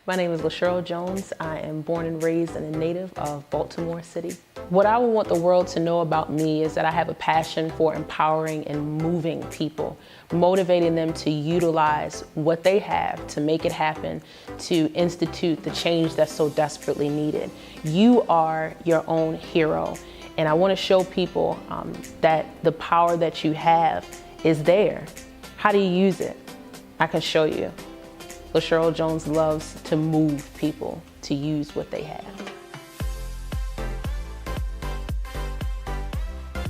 My name is LaCheryl Jones. I am born and raised and a native of Baltimore City. What I would want the world to know about me is that I have a passion for empowering and moving people, motivating them to utilize what they have to make it happen, to institute the change that's so desperately needed. You are your own hero, and I want to show people that the power that you have is there. How do you use it? I can show you. LaCheryl Jones loves to move people to use what they have.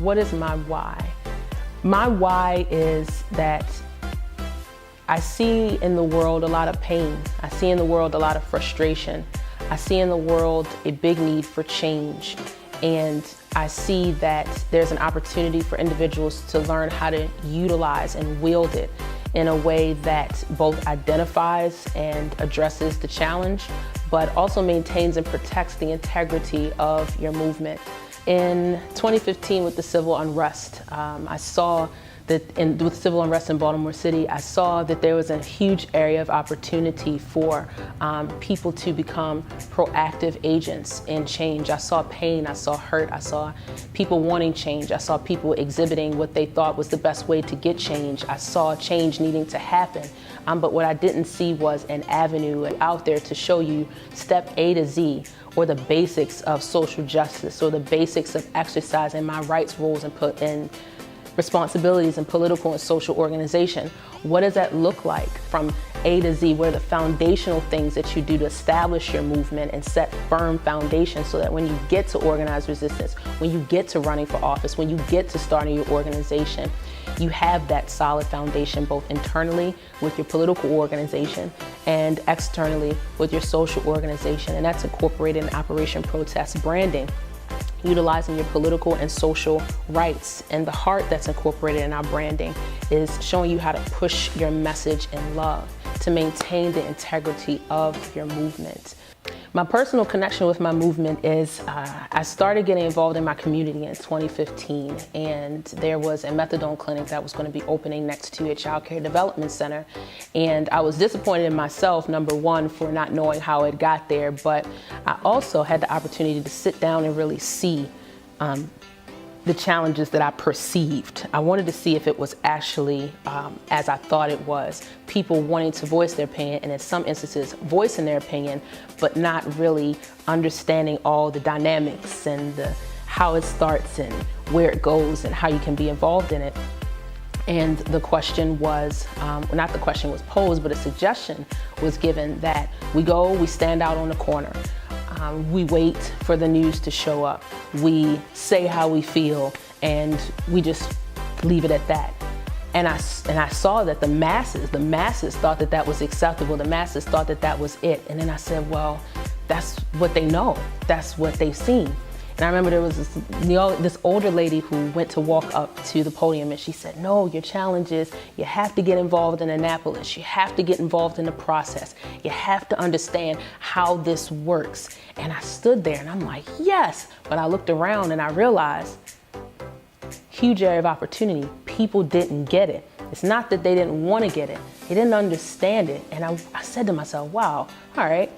What is my why? My why is that I see in the world a lot of pain. I see in the world a lot of frustration. I see in the world a big need for change. And I see that there's an opportunity for individuals to learn how to utilize and wield it in a way that both identifies and addresses the challenge, but also maintains and protects the integrity of your movement. In 2015, with the civil unrest, I saw that with civil unrest in Baltimore City, I saw that there was a huge area of opportunity for people to become proactive agents in change. I saw pain, I saw hurt, I saw people wanting change, I saw people exhibiting what they thought was the best way to get change. I saw change needing to happen, but what I didn't see was an avenue out there to show you step A to Z, or the basics of social justice, or the basics of exercising my rights, roles, and responsibilities in political and social organization. What does that look like from A to Z? What are the foundational things that you do to establish your movement and set firm foundation so that when you get to organized resistance, when you get to running for office, when you get to starting your organization, you have that solid foundation both internally with your political organization and externally with your social organization. And that's incorporated in Operation Protest branding, utilizing your political and social rights. And the heart that's incorporated in our branding is showing you how to push your message in love to maintain the integrity of your movement. My personal connection with my movement is I started getting involved in my community in 2015, and there was a methadone clinic that was going to be opening next to a child care development center. And I was disappointed in myself, number one, for not knowing how it got there, but I also had the opportunity to sit down and really see the challenges that I perceived. I wanted to see if it was actually as I thought it was. People wanting to voice their opinion, and in some instances voicing their opinion, but not really understanding all the dynamics and how it starts and where it goes and how you can be involved in it. And the question was, not the question was posed, but a suggestion was given that we stand out on the corner. We wait for the news to show up. We say how we feel, and we just leave it at that. And I saw that the masses thought that that was acceptable. The masses thought that that was it. And then I said, well, that's what they know. That's what they've seen. And I remember there was this older lady who went to walk up to the podium, and she said, no, your challenge is you have to get involved in Annapolis. You have to get involved in the process. You have to understand how this works. And I stood there and I'm like, yes. But I looked around and I realized, huge area of opportunity. People didn't get it. It's not that they didn't want to get it. They didn't understand it. And I said to myself, wow, all right.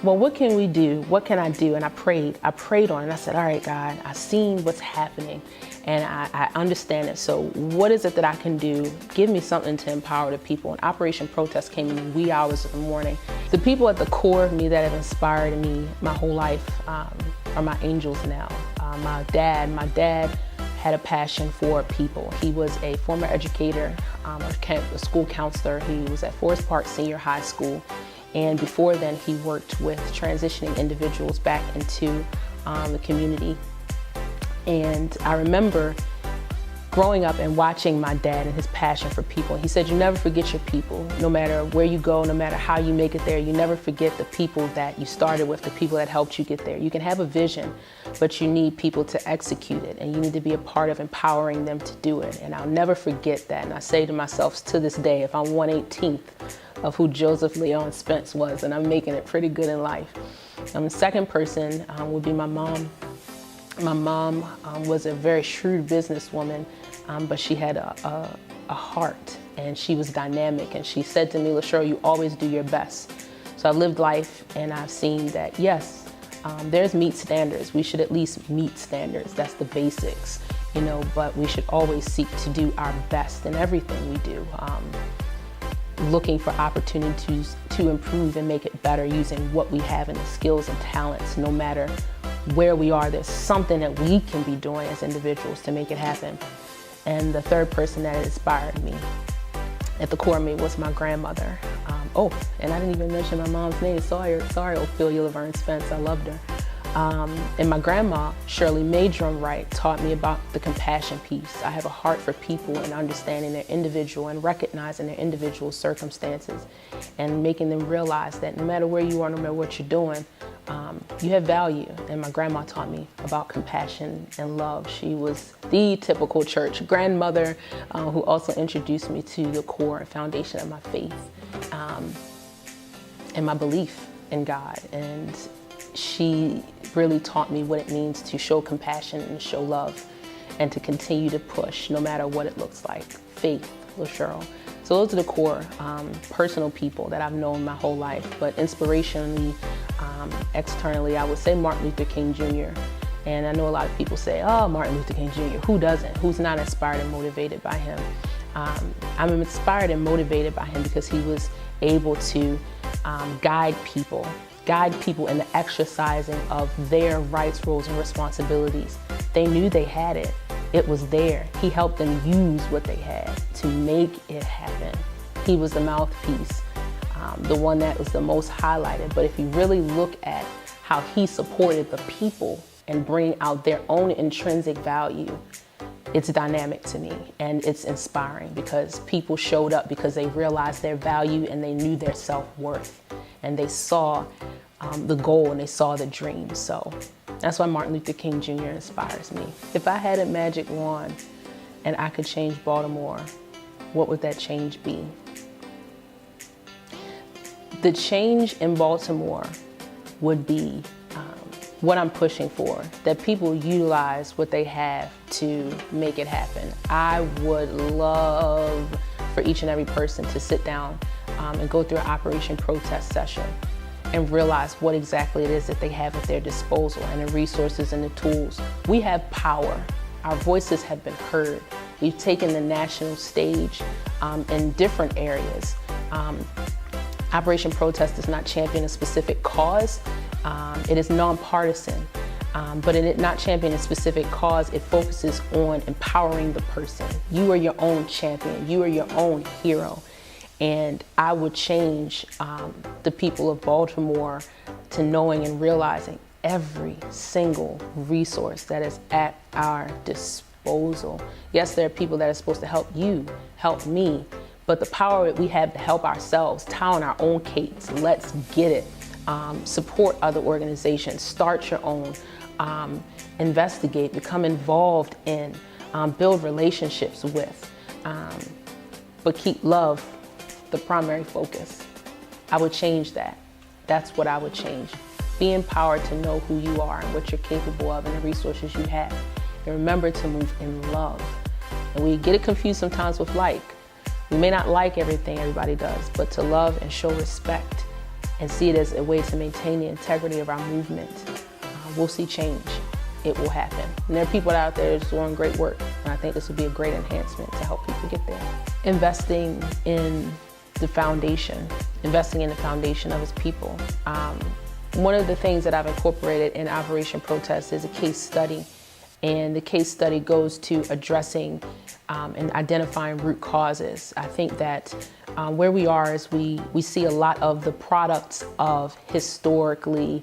Well, what can we do? What can I do? And I prayed on it. And I said, all right, God, I've seen what's happening and I understand it. So what is it that I can do? Give me something to empower the people. And Operation Protest came in the wee hours of the morning. The people at the core of me that have inspired me my whole life are my angels now. My dad had a passion for people. He was a former educator, a school counselor. He was at Forest Park Senior High School. And before then, he worked with transitioning individuals back into the community. And I remember growing up and watching my dad and his passion for people. He said, you never forget your people. No matter where you go, no matter how you make it there, you never forget the people that you started with, the people that helped you get there. You can have a vision, but you need people to execute it, and you need to be a part of empowering them to do it. And I'll never forget that. And I say to myself to this day, if I'm 1/18th of who Joseph Leon Spence was, and I'm making it pretty good in life. The second person would be my mom. My mom was a very shrewd businesswoman, but she had a heart, and she was dynamic. And she said to me, LaCheryl, you always do your best. So I've lived life and I've seen that, yes, there's meet standards. We should at least meet standards. That's the basics, but we should always seek to do our best in everything we do. Looking for opportunities to improve and make it better using what we have and the skills and talents. No matter where we are, there's something that we can be doing as individuals to make it happen. And the third person that inspired me at the core of me was my grandmother. And I didn't even mention my mom's name. Sorry, Ophelia Laverne Spence. I loved her. And my grandma, Shirley Majrum Wright, taught me about the compassion piece. I have a heart for people and understanding their individual and recognizing their individual circumstances and making them realize that no matter where you are, no matter what you're doing, you have value. And my grandma taught me about compassion and love. She was the typical church grandmother who also introduced me to the core and foundation of my faith and my belief in God. And she really taught me what it means to show compassion and show love and to continue to push no matter what it looks like. Faith, LaCheryl. So those are the core personal people that I've known my whole life, but inspirationally, externally, I would say Martin Luther King Jr. And I know a lot of people say, oh, Martin Luther King Jr., who doesn't? Who's not inspired and motivated by him? I'm inspired and motivated by him because he was able to guide people in the exercising of their rights, roles, and responsibilities. They knew they had it. It was there. He helped them use what they had to make it happen. He was the mouthpiece, the one that was the most highlighted. But if you really look at how he supported the people and bring out their own intrinsic value, it's dynamic to me and it's inspiring because people showed up because they realized their value and they knew their self-worth and they saw the goal and they saw the dream. So that's why Martin Luther King Jr. inspires me. If I had a magic wand and I could change Baltimore, what would that change be? The change in Baltimore would be what I'm pushing for, that people utilize what they have to make it happen. I would love for each and every person to sit down and go through an Operation Protest session and realize what exactly it is that they have at their disposal and the resources and the tools. We have power. Our voices have been heard. We've taken the national stage in different areas. Operation Protest does not champion a specific cause. It is nonpartisan, but in it not championing a specific cause, it focuses on empowering the person. You are your own champion. You are your own hero. And I would change the people of Baltimore to knowing and realizing every single resource that is at our disposal. Yes, there are people that are supposed to help you, help me, but the power that we have to help ourselves, tie on our own capes, let's get it. Support other organizations, start your own, investigate, become involved in, build relationships with, but keep love the primary focus. I would change that. That's what I would change. Be empowered to know who you are and what you're capable of and the resources you have. And remember to move in love. And we get it confused sometimes with like. We may not like everything everybody does, but to love and show respect and see it as a way to maintain the integrity of our movement, we'll see change. It will happen. And there are people out there that's doing great work, and I think this would be a great enhancement to help people get there. Investing in the foundation of its people. One of the things that I've incorporated in Operation Protest is a case study, and the case study goes to addressing and identifying root causes. I think that where we are is we see a lot of the products of historically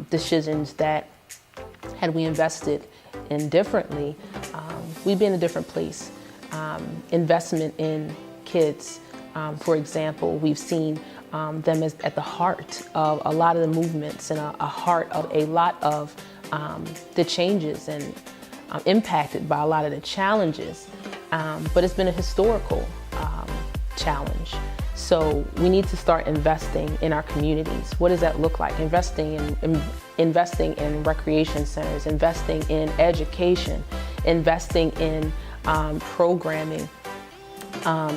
decisions that had we invested in differently, we'd be in a different place. Investment in kids, for example, we've seen them as at the heart of a lot of the movements and a heart of a lot of the changes and impacted by a lot of the challenges. But it's been a historical challenge. So we need to start investing in our communities. What does that look like? Investing in recreation centers, investing in education, investing in programming,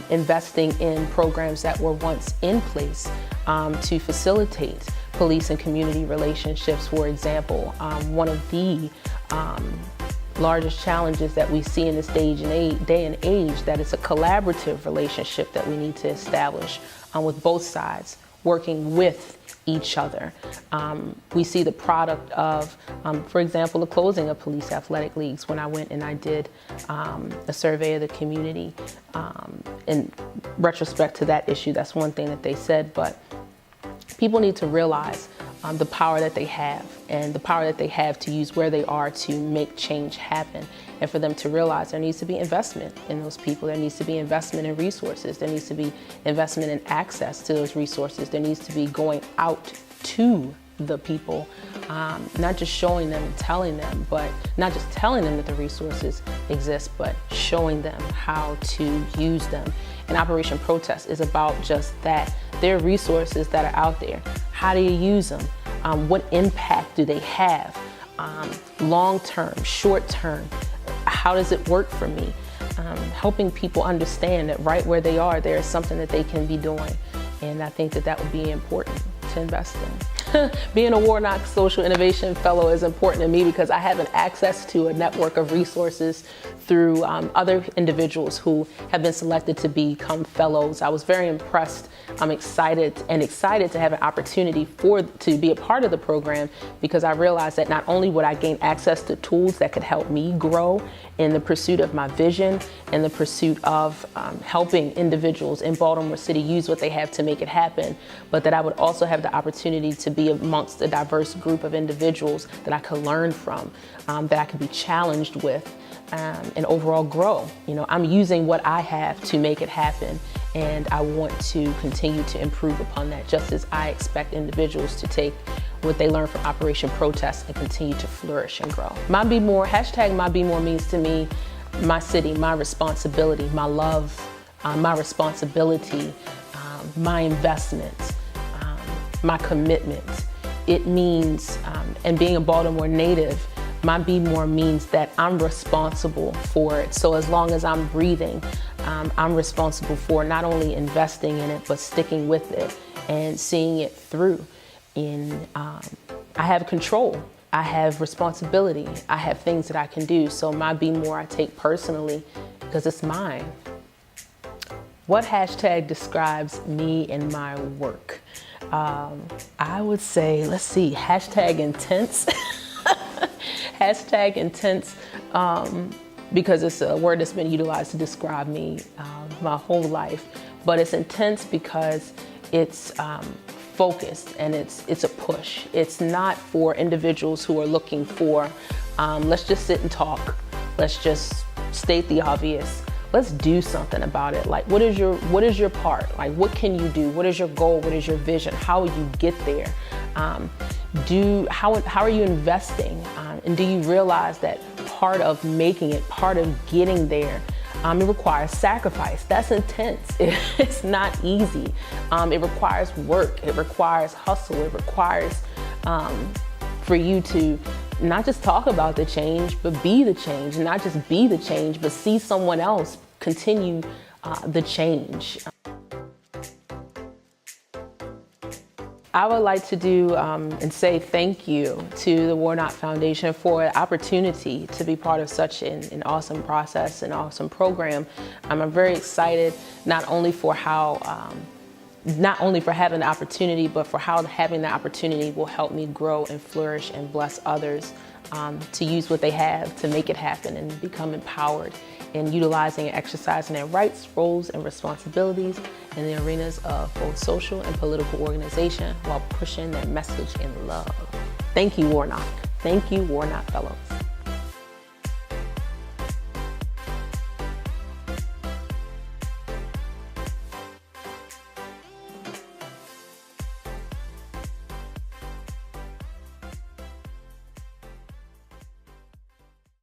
investing in programs that were once in place, to facilitate police and community relationships. For example, one of the largest challenges that we see in this day and age, that it's a collaborative relationship that we need to establish with both sides working with each other. We see the product of, for example, the closing of police athletic leagues. When I went and I did a survey of the community in retrospect to that issue, that's one thing that they said, but people need to realize the power that they have and the power that they have to use where they are to make change happen. And for them to realize there needs to be investment in those people. There needs to be investment in resources. There needs to be investment in access to those resources. There needs to be going out to the people, not just showing them and telling them, but not just telling them that the resources exist, but showing them how to use them. And Operation Protest is about just that. There are resources that are out there. How do you use them? What impact do they have? Long-term, short-term, how does it work for me? Helping people understand that right where they are, there is something that they can be doing. And I think that that would be important to invest in. Being a Warnock Social Innovation Fellow is important to me because I have an access to a network of resources through other individuals who have been selected to become fellows. I was very impressed. I'm excited to have an opportunity to be a part of the program, because I realized that not only would I gain access to tools that could help me grow in the pursuit of my vision, in the pursuit of helping individuals in Baltimore City use what they have to make it happen, but that I would also have the opportunity to be amongst a diverse group of individuals that I could learn from, that I could be challenged with, and overall grow. You know, I'm using what I have to make it happen, and I want to continue to improve upon that, just as I expect individuals to take what they learn from Operation Protest and continue to flourish and grow. My Be More, hashtag My Be More means to me, my city, my responsibility, my love, my responsibility, my investment, my commitment. It means, and being a Baltimore native, my Be More means that I'm responsible for it. So as long as I'm breathing, I'm responsible for not only investing in it, but sticking with it and seeing it through. I have control, I have responsibility, I have things that I can do. So my Be More I take personally because it's mine. What hashtag describes me and my work? I would say, let's see, hashtag intense. Hashtag intense, because it's a word that's been utilized to describe me my whole life. But it's intense because it's focused and it's a push. It's not for individuals who are looking for, let's just sit and talk. Let's just state the obvious. Let's do something about it. Like, what is your part? Like, what can you do? What is your goal? What is your vision? How will you get there? How are you investing? And do you realize that part of making it, part of getting there, it requires sacrifice. That's intense. It's not easy. It requires work. It requires hustle. It requires for you to not just talk about the change, but be the change. And not just be the change, but see someone else continue the change. I would like to do and say thank you to the Warnock Foundation for the opportunity to be part of such an awesome process, an awesome program. I'm very excited not only for having the opportunity, but for how having the opportunity will help me grow and flourish and bless others to use what they have to make it happen and become empowered in utilizing and exercising their rights, roles, and responsibilities in the arenas of both social and political organization while pushing their message in love. Thank you, Warnock. Thank you, Warnock Fellows.